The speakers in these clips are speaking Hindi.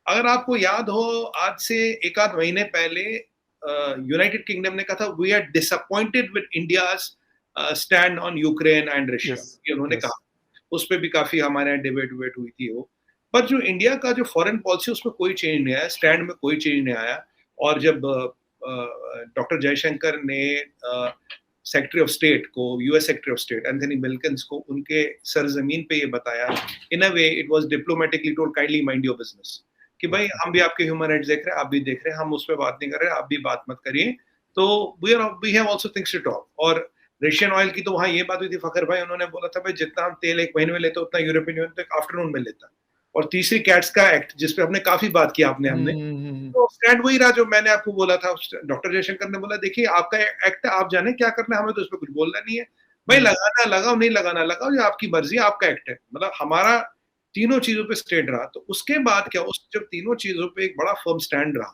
अगर आपको याद हो, आज से एक आध महीने पहले यूनाइटेड किंगडम ने कहा था we are disappointed with India's stand on Ukraine and Russia, yes ये उन्होंने यस कहा। उस पर भी काफी हमारे यहाँ डिबेट वेट हुई थी वो। पर जो इंडिया का जो फॉरेन पॉलिसी उसमें कोई चेंज नहीं आया, स्टैंड में कोई चेंज नहीं आया। और जब डॉक्टर जयशंकर ने सेक्रेटरी ऑफ स्टेट को, US secretary of state Anthony Blinken को उनके सरजमीन पे ये बताया, in a way it was diplomatically told kindly mind your business, कि भाई हम भी आपके ह्यूमन राइट्स देख रहे हैं, आप भी देख रहे हैं, हम उस पर बात नहीं कर रहे, आप भी बात मत करिए। तो we have also things to talk. और रशियन ऑयल की तो वहां ये बात हुई थी, फखर भाई उन्होंने बोला था भाई जितना हम तेल एक महीने में लेते उतना यूरोपियन यूनियन तो एक आफ्टरनून में लेता। और तीसरी कैट्स का एक्ट जिसपे हमने काफी बात की हमने तो स्टैंड वही रहा जो मैंने आपको बोला था। डॉक्टर जयशंकर ने बोला देखिए आपका एक्ट है, आप जाने क्या करना है, हमें तो इस पर कुछ बोलना नहीं है भाई, लगाना लगाओ, नहीं लगाना लगाओ, ये आपकी मर्जी है, आपका एक्ट है। मतलब हमारा तीनों चीजों पे स्टैंड रहा। तो उसके बाद क्या, उस जब तीनों चीजों पे एक बड़ा फर्म स्टैंड रहा,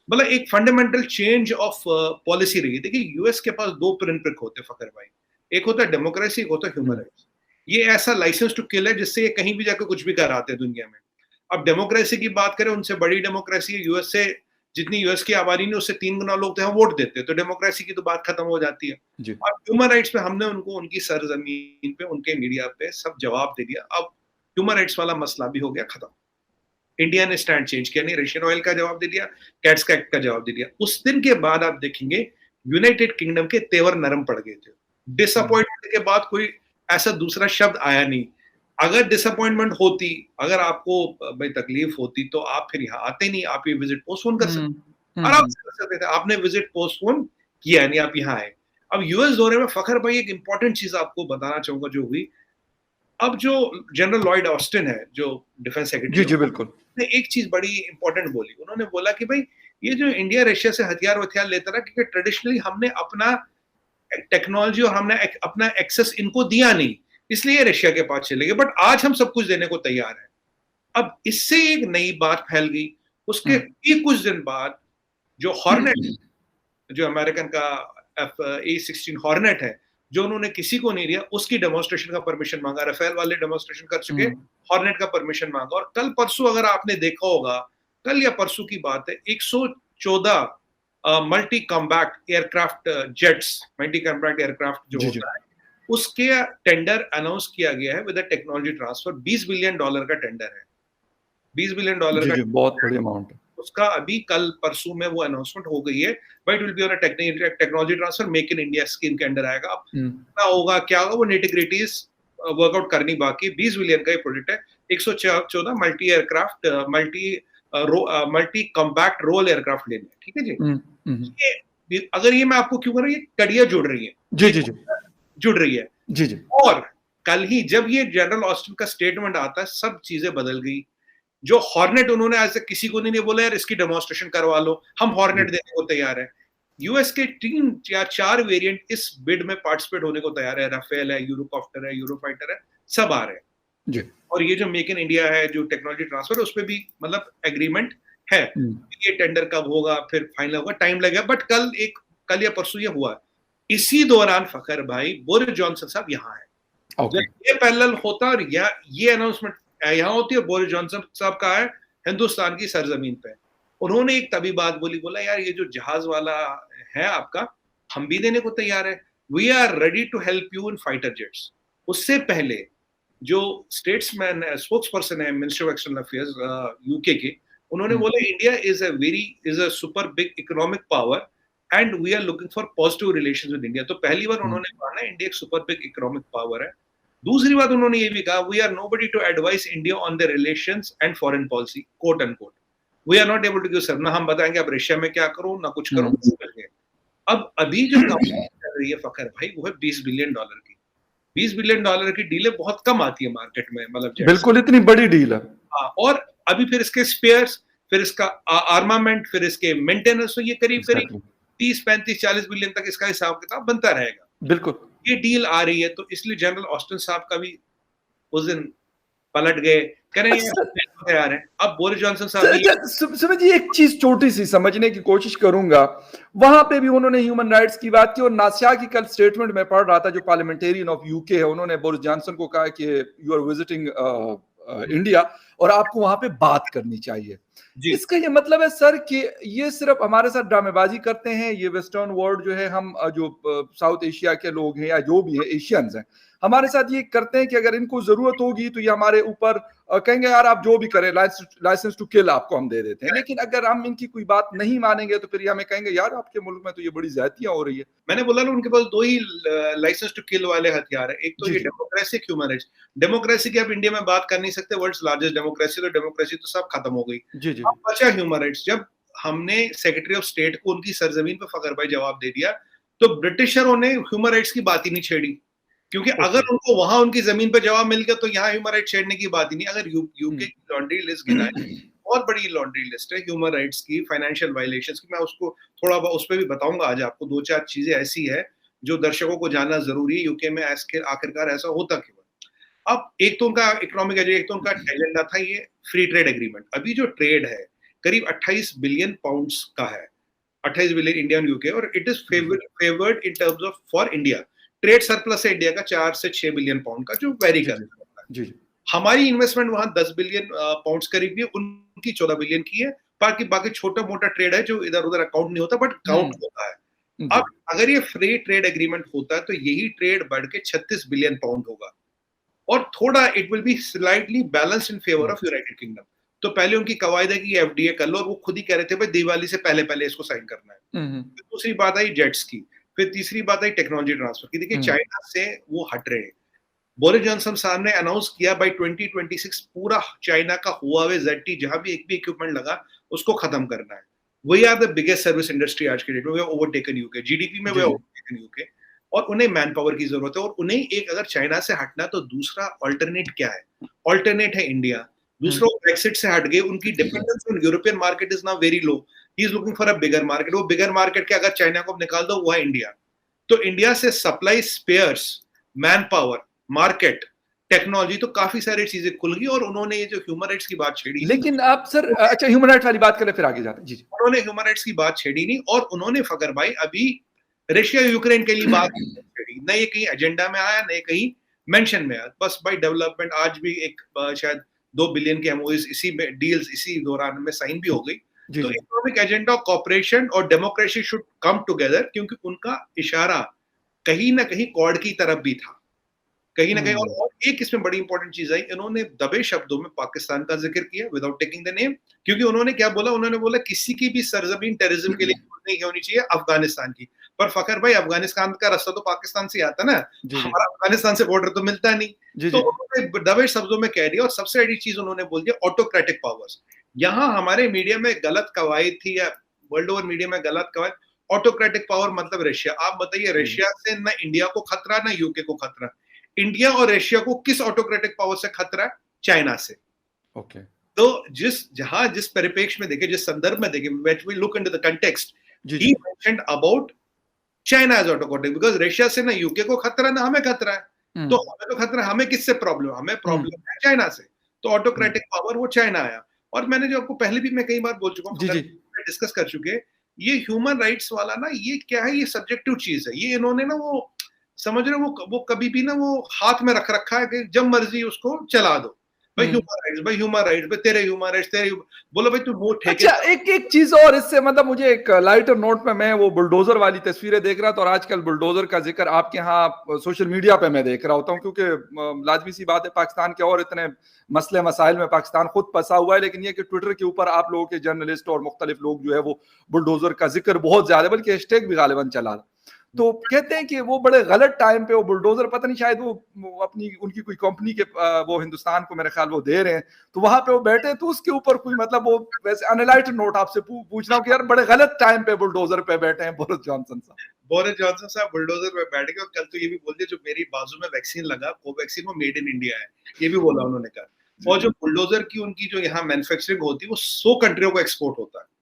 मतलब एक फंडामेंटल चेंज ऑफ पॉलिसी रही। देखिए यूएस के पास दो प्रिंसिपल होते हैं फकर भाई, एक होता है डेमोक्रेसी, एक होता है ह्यूमन राइट्स। ये ऐसा लाइसेंस टू किल है जिससे ये कहीं भी जाकर कुछ भी कराते हैं दुनिया में। अब डेमोक्रेसी की बात करें, उनसे बड़ी डेमोक्रेसी है यूएस से, जितनी यूएस की आबादी ने उससे 3 गुना लोग तो वोट देते हैं, तो डेमोक्रेसी की तो बात खत्म हो जाती है। और ह्यूमन राइट्स पे हमने उनको उनकी सरजमीन पे, उनके मीडिया पे सब जवाब दे दिया। अब ह्यूमन राइट्स वाला मसला भी हो गया खत्म। इंडिया ने स्टैंड चेंज किया नहीं, रशियन ऑयल का जवाब दे दिया, कैट्स का एक्ट का जवाब दे दिया। उस दिन के बाद आप देखेंगे यूनाइटेड किंगडम के तेवर नरम पड़ गए थे। डिसअपॉइंटमेंट के बाद कोई ऐसा दूसरा शब्द आया नहीं। अगर डिसअपॉइंटमेंट होती, अगर आपको भाई तकलीफ होती तो आप फिर यहाँ आते नहीं, आप ये विजिट पोस्टपोन कर सकते, आराम से कर सकते थे। आपने विजिट पोस्टपोन किया नहीं, आप यहाँ आए। अब यूएस दौरे में फखर भाई एक इंपॉर्टेंट चीज आपको बताना चाहूंगा जो हुई। अब जो जनरल लॉयड ऑस्टिन है जो डिफेंस सेक्रेटरी, जी बिल्कुल, ने एक चीज बड़ी इंपॉर्टेंट बोली। उन्होंने बोला कि भाई ये जो इंडिया रशिया से हथियार वथियार लेता रहा, क्योंकि ट्रेडिशनली हमने अपना टेक्नोलॉजी और हमने अपना एक्सेस इनको दिया नहीं, इसलिए रशिया के पास चले गए। बट आज हम सब कुछ देने को तैयार हैं। अब इससे एक नई बात फैल गई। उसके भी कुछ दिन बाद जो हॉर्नेट, जो अमेरिकन का F-16 हॉर्नेट है, जो उन्होंने किसी को नहीं दिया, उसकी डेमोन्स्ट्रेशन का परमिशन मांगा। राफेल वाले डेमोन्स्ट्रेशन कर चुके, हॉर्नेट का परमिशन मांगा। और कल परसों अगर आपने देखा होगा, कल या परसों की बात है, 114 multi combat aircraft jets, multi combat aircraft जो होता है, उसके टेंडर अनाउंस किया गया है विद टेक्नोलॉजी ट्रांसफर। $20 बिलियन का टेंडर है, $20 बिलियन का, बहुत बड़ी अमाउंट है। उसका अभी कल परसों में वो अनाउंसमेंट हो गई है। But will be on technology transfer, make in India scheme के अंडर आएगा। अब क्या होगा क्या होगा वो निटिग्रिटीज वर्कआउट करनी बाकी। 20 बिलियन का ये प्रोजेक्ट है। 114 multi aircraft, multi compact role aircraft लेने, ठीक है जी। अगर ये मैं आपको क्यों कर रही है, कड़ियां जुड़ रही है, जुड़ रही है। और कल ही जब ये जनरल ऑस्टिन का स्टेटमेंट आता है, सब चीजें बदल गई। जो हॉर्नेट उन्होंने आज तक किसी को नहीं बोला यार इसकी डेमोन्स्ट्रेशन करवा लो, हम हॉर्नेट देने को तैयार है। यूएस के 3 या 4 वेरिएंट इस बिड में पार्टिसिपेट होने को तैयार है। राफेल है, यूरोकॉप्टर है, यूरोफाइटर है, सब आ रहे हैं जी। और ये जो मेक इन इंडिया है, जो टेक्नोलॉजी ट्रांसफर, उस पर भी मतलब एग्रीमेंट है। ये टेंडर कब होगा, फिर फाइनल होगा, टाइम लगेगा। बट कल या परसों ये हुआ। इसी दौरान फखर भाई बोरिस जॉनसन साहब यहाँ है। जब ये पैरेलल होता और ये अनाउंसमेंट यहाँ होती है, बोरिस जॉनसन साहब का है हिंदुस्तान की सरजमीन पे। उन्होंने एक तभी बात बोली, बोला यार ये जो जहाज वाला है आपका, हम भी देने को तैयार है, we are ready to help you in fighter jets. उससे पहले जो स्टेट्समैन स्पोक्स पर्सन है minister of external affairs UK के, उन्होंने बोला India is a super big economic power and we are looking for positive relations with India. तो पहली बार उन्होंने कहा ना इंडिया एक सुपर बिग इकोनॉमिक पावर है। दूसरी बात उन्होंने ये भी कहा, we are nobody to advise India on the relations and foreign policy, quote unquote. We are not able to give sir, ना हम बताएंगे आप रशिया में क्या करो, ना कुछ करो। अब अभी जो कंपनी कर रही है फखर भाई, वो है $20 बिलियन की। $20 बिलियन की डीलें बहुत कम आती है मार्केट में, मतलब बिल्कुल इतनी बड़ी डील है। हाँ, और अभी फिर इसके स्पेयर्स, फिर इसका आर्मामेंट, फिर इसके मेंटेनेंस, तो ये करीब 30, 35, 40 बिलियन तक इसका हिसाब किताब बनता रहेगा। बिल्कुल ये डील आ रही है, तो इसलिए जनरल ऑस्टिन साहब का भी उस दिन पलट गए, कह रहे हैं यार है। अब बोरिस जॉनसन साहब समझिए, एक चीज छोटी सी समझने की कोशिश करूंगा। वहां पे भी उन्होंने ह्यूमन राइट्स की बात की, और नासिया की कल स्टेटमेंट में पढ़ रहा था, जो पार्लियामेंटेरियन ऑफ यूके है, उन्होंने बोरिस जॉनसन को कहा कि यू आर विजिटिंग इंडिया, और आपको वहां पे बात करनी चाहिए। जी। इसका ये मतलब है सर कि ये सिर्फ हमारे साथ ड्रामेबाजी करते हैं, ये वेस्टर्न वर्ल्ड जो है, हम जो साउथ एशिया के लोग हैं या जो भी है एशियंस हैं, हमारे साथ ये करते हैं कि अगर इनको जरूरत होगी तो ये हमारे ऊपर कहेंगे यार आप जो भी करें, लाइसेंस टू किल आपको हम दे देते हैं। लेकिन अगर हम इनकी कोई बात नहीं मानेंगे तो फिर ये हमें कहेंगे यार आपके मुल्क में तो ये बड़ी ज्यादतियां हो रही है। मैंने बोला ना, उनके पास दो ही लाइसेंस टू किल वाले हथियार है, एक तो जी ये जी डेमोक्रेसी, ह्यूमन राइट्स। डेमोक्रेसी की आप इंडिया में बात कर नहीं सकते, वर्ल्ड्स लार्जेस्ट डेमोक्रेसी, तो डेमोक्रेसी तो सब खत्म हो गई। जी जी अब बचा ह्यूमन राइट्स। जब हमने सेक्रेटरी ऑफ स्टेट को उनकी सरजमीन पे फखर भाई जवाब दे दिया, तो ब्रिटिशरों ने ह्यूमन राइट्स की बात ही नहीं छेड़ी, क्योंकि ओके अगर उनको वहां उनकी जमीन पे जवाब मिल गया तो यहाँ ह्यूमन राइट्स छेड़ने की बात ही नहीं। अगर यूके की लॉन्ड्री लिस्ट गिनाए, बहुत बड़ी लॉन्ड्री लिस्ट है ह्यूमन राइट्स की, फाइनेंशियल वायलेशंस की। मैं उसको थोड़ा उस पर भी बताऊंगा आज आपको। दो चार चीजें ऐसी है जो दर्शकों को जानना जरूरी है, यूके में आखिरकार ऐसा होता क्यों। अब एक तो उनका इकोनॉमिक एजेंडा, एक तो उनका एजेंडा था ये फ्री ट्रेड एग्रीमेंट। अभी जो ट्रेड है करीब 28 बिलियन पाउंड्स का है, 28 बिलियन इंडिया और यूके, और it is favoured in terms of for India. Trade surplus है इंडिया का 4 से 6 बिलियन पाउंड का, जो वेरी करता है। जी हमारी इन्वेस्टमेंट वहां 10 बिलियन पाउंड्स करीब भी है, उनकी 14 बिलियन की है। बाकी छोटा मोटा ट्रेड है जो इधर उधर अकाउंट नहीं होता, बट काउंट होता है। अब अगर ये फ्री ट्रेड एग्रीमेंट होता है तो यही ट्रेड बढ़ के 36 बिलियन पाउंड होगा, और थोड़ा it will be slightly balanced in favour of United kingdom. तो पहले उनकी कवायद है कि एफडीए कर लो, और वो खुद ही कह रहे थे भाई दिवाली से पहले पहले इसको साइन करना है। फिर दूसरी बात आई जेट्स की, फिर तीसरी बात आई टेक्नोलॉजी ट्रांसफर की। देखिए चाइना से वो हट रहे हैं। बोरिस जॉनसन साहब ने अनाउंस किया बाय 2026 पूरा चाइना का हुआवे ZTE जहां भी एक भी इक्विपमेंट लगा उसको खत्म करना है। We are the biggest service industry आज के डेट में, वी ओवरटेकन यूके, जीडीपी में वी ओवरटेकन यूके, और उन्हें मैन पावर की जरूरत है। और उन्हें एक अगर चाइना से हटना तो दूसरा अल्टरनेट क्या है? अल्टरनेट है इंडिया। दूसरा ब्रेक्सिट से हट गए, उनकी dependence on European market is now very low. He is looking for a bigger market. वो बिगर मार्केट के अगर चाइना को निकाल दो वो है इंडिया। तो इंडिया से supply spares, manpower, market, technology, तो काफी सारी चीजें खुल गई। और उन्होंने ये जो ह्यूमन राइट्स की बात छेड़ी, लेकिन आप सर अच्छा ह्यूमन राइट्स वाली बात करें फिर आगे जाते हैं। जी उन्होंने ह्यूमन राइट्स की बात छेड़ी नहीं, और उन्होंने फकर भाई अभी रशिया यूक्रेन के लिए बात छेड़ी, न ये कहीं एजेंडा में आया, न कहीं मेंशन में आया। बस भाई डेवलपमेंट, आज भी एक शायद 2 बिलियन के एमओयूज इसी में, डील्स इसी दौरान में साइन भी हो गई। तो इकोनॉमिक एजेंडा, कॉपरेशन और डेमोक्रेसी शुड कम टुगेदर, क्योंकि उनका इशारा कहीं ना कहीं कॉर्ड की तरफ भी था, कहीं ना कहीं। और एक इसमें बड़ी इंपॉर्टेंट चीज आई, इन्होंने दबे शब्दों में पाकिस्तान का जिक्र किया विदाउट टेकिंग द नेम। क्योंकि उन्होंने क्या बोला? उन्होंने बोला किसी की भी सरजमीन टेररिज्म के लिए नहीं होनी चाहिए, अफगानिस्तान की। पर फखर भाई, अफगानिस्तान का रास्ता तो पाकिस्तान से आता ना, हमारा अफगानिस्तान से बॉर्डर तो मिलता नहीं। तो उन्होंने दबे शब्दों में कह दिया। और सबसे बड़ी चीज उन्होंने बोल दिया ऑटोक्रेटिक पावर्स। यहाँ हमारे मीडिया में गलत कवायद थी, या वर्ल्ड ओवर मीडिया में गलत कवायद। ऑटोक्रेटिक पावर मतलब रशिया। आप बताइए, रशिया से ना इंडिया को खतरा, ना यूके को खतरा। इंडिया और रशिया को किस ऑटोक्रेटिक पावर से खतरा है? चाइना से। ओके तो जिस परिप्रेक्ष्य में देखे, जिस संदर्भ में देखे, when we look into the context, he mentioned about China as autocratic, because Russia से ना यूके को खतरा, ना हमें खतरा है। तो हमें तो खतरा, हमें किससे प्रॉब्लम? हमें प्रॉब्लम है चाइना से। तो ऑटोक्रेटिक पावर वो चाइना आया। और मैंने जो आपको पहले भी मैं कई बार बोल चुका हूँ, डिस्कस कर चुके, ये ह्यूमन राइट्स वाला ना, ये क्या है? ये सब्जेक्टिव चीज है। ये इन्होंने ना, वो समझ रहे हो, वो कभी भी ना वो हाथ में रख रखा है कि जब मर्जी उसको चला दो। भाई ह्यूमन राइट्स, भाई ह्यूमन राइट्स, भाई तेरे ह्यूमन राइट्स, तेरे बोलो भाई, तू वो ठेके। अच्छा एक चीज और इससे मतलब मुझे एक लाइटर नोट पे, मैं वो बुलडोजर वाली तस्वीरें देख रहा था, और आजकल बुलडोजर का जिक्र आपके यहाँ सोशल मीडिया पे मैं देख रहा होता हूँ, क्योंकि लाजमी सी बात है पाकिस्तान के और इतने मसले मसाइल में पाकिस्तान खुद फंसा हुआ है, लेकिन ये कि ट्विटर के ऊपर आप लोगों के जर्नलिस्ट और मुख्तलिफ लोग जो है वो बुलडोजर का जिक्र बहुत ज्यादा, बल्कि हैशटैग भी गालिबन चला। तो कहते हैं कि वो बड़े गलत टाइम पे वो बुलडोजर, पता नहीं शायद वो अपनी उनकी कोई कंपनी के वो हिंदुस्तान को मेरे ख्याल वो दे रहे हैं, तो वहां पे वो बैठे, तो उसके ऊपर कोई मतलब वो वैसे अनलाइटेड नोट आपसे पूछ रहा हूँ कि यार बड़े गलत टाइम पे बुलडोजर पे बैठे हैं बोरिस जॉनसन साहब। बोरिस जॉनसन साहब बुलडोजर पे बैठ गए, और कल तो ये भी बोल दिया जो मेरी बाजू में वैक्सीन लगा, कोवैक्सीन, वो मेड इन इंडिया है, ये भी बोला उन्होंने कहा। और जो बुलडोजर की उनकी जो यहाँ मैन्युफैक्चरिंग होती है वो 100 कंट्रियों को एक्सपोर्ट होता है।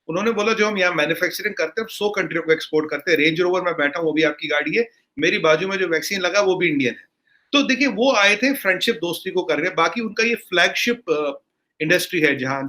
उन्होंने बोला जो हम यहाँ मैन्युफैक्चरिंग करते हैं 100 कंट्रियों को एक्सपोर्ट करते हैं। रेंज रोवर में बैठा हूं, वो भी आपकी गाड़ी है, मेरी बाजू में जो वैक्सीन लगा वो भी इंडियन है। तो देखिए, वो आए थे फ्रेंडशिप दोस्ती को कर रहे हैं। बाकी उनका ये फ्लैगशिप इंडस्ट्री है, जहां